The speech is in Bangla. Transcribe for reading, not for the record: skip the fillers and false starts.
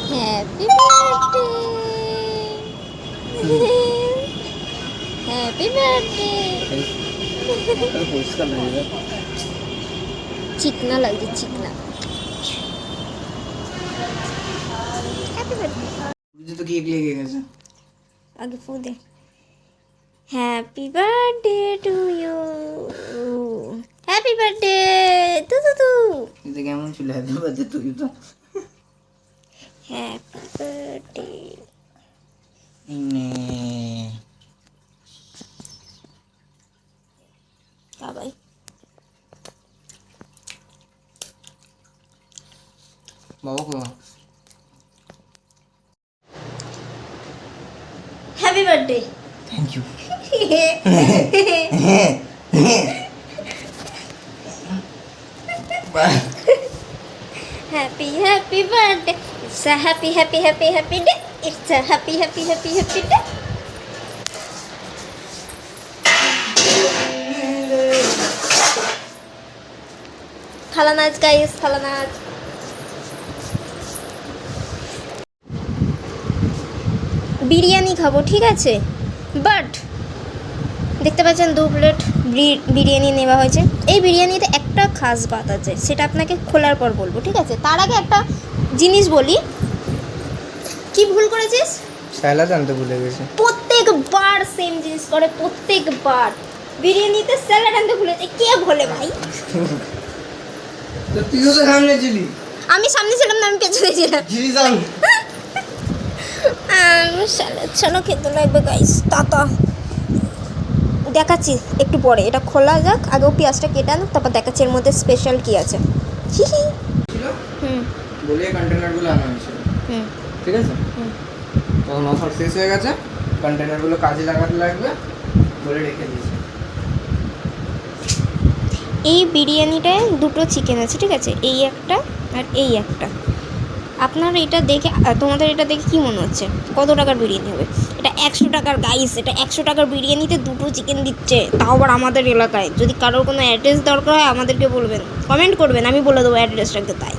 Happy birthday, happy birthday. চিকনা লাগছে, চিকনা। Happy birthday. তো কেক লেগে গেছে। আগে ফু দে। Happy birthday to you, happy birthday তু তু তু। এটা কেমন ছিল হ্যাপি বার্থডে তুই তো? Happy birthday. বাবাই বাবা কো happy birthday. Thank you. Happy happy birthday. It's a happy happy happy happy day. It's a happy happy happy happy day. থালা নাচ গাইস, থালা নাচ। বিরিয়ানি খাবো, ঠিক আছে, বাট দেখতে পাচ্ছেন 2 প্লেট বিরিয়ানি নেওয়া হয়েছে। এই বিরিয়ানিতে একটা খাস বাত আছে, সেটা আপনাকে খোলার পর বলবো, ঠিক আছে? তার আগে একটা জিনিস বলি। কি ভুল করেছিস? স্যালাড আনতে ভুলে গেছে। প্রত্যেকবার সেম জিনিস করে, প্রত্যেকবার বিরিয়ানিতে স্যালাড আনতে ভুলেছে। কে বলে ভাই? তো তুইও তো সামনে ছিলি। আমি সামনে ছিলাম না, আমি পেছনে ছিলাম। স্যালাড ছাড়া খেতে লাগবে গাইস, তাতা। দেখাচ্ছি একটু পরে, এটা খোলা যাক, আগেও পেঁয়াজটা কেটে আনুক, তারপর দেখাচ্ছি এর মধ্যে স্পেশাল কি আছে। হুম বলে কন্টেনারগুলো আনা হয়েছিল, ঠিক আছে? তখন অফার শেষ হয়ে গেছে, কন্টেনারগুলো কাজে লাগাতে লাগবে বলে রেখে দিয়েছি। এই বিরিয়ানিটায় 2টো চিকেন আছে, ঠিক আছে? এই একটা আর এই একটা। আপনার এটা দেখে, তোমাদের এটা দেখে কী মনে হচ্ছে কত টাকার বিরিয়ানি হবে? এটা 100 টাকার গাইস, এটা 100 টাকার বিরিয়ানিতে 2টো চিকেন দিচ্ছে, তাও আবার আমাদের এলাকায়। যদি কারোর কোনো অ্যাড্রেস দরকার হয় আমাদেরকে বলবেন, কমেন্ট করবেন, আমি বলে দেবো অ্যাড্রেসটাকে। তাই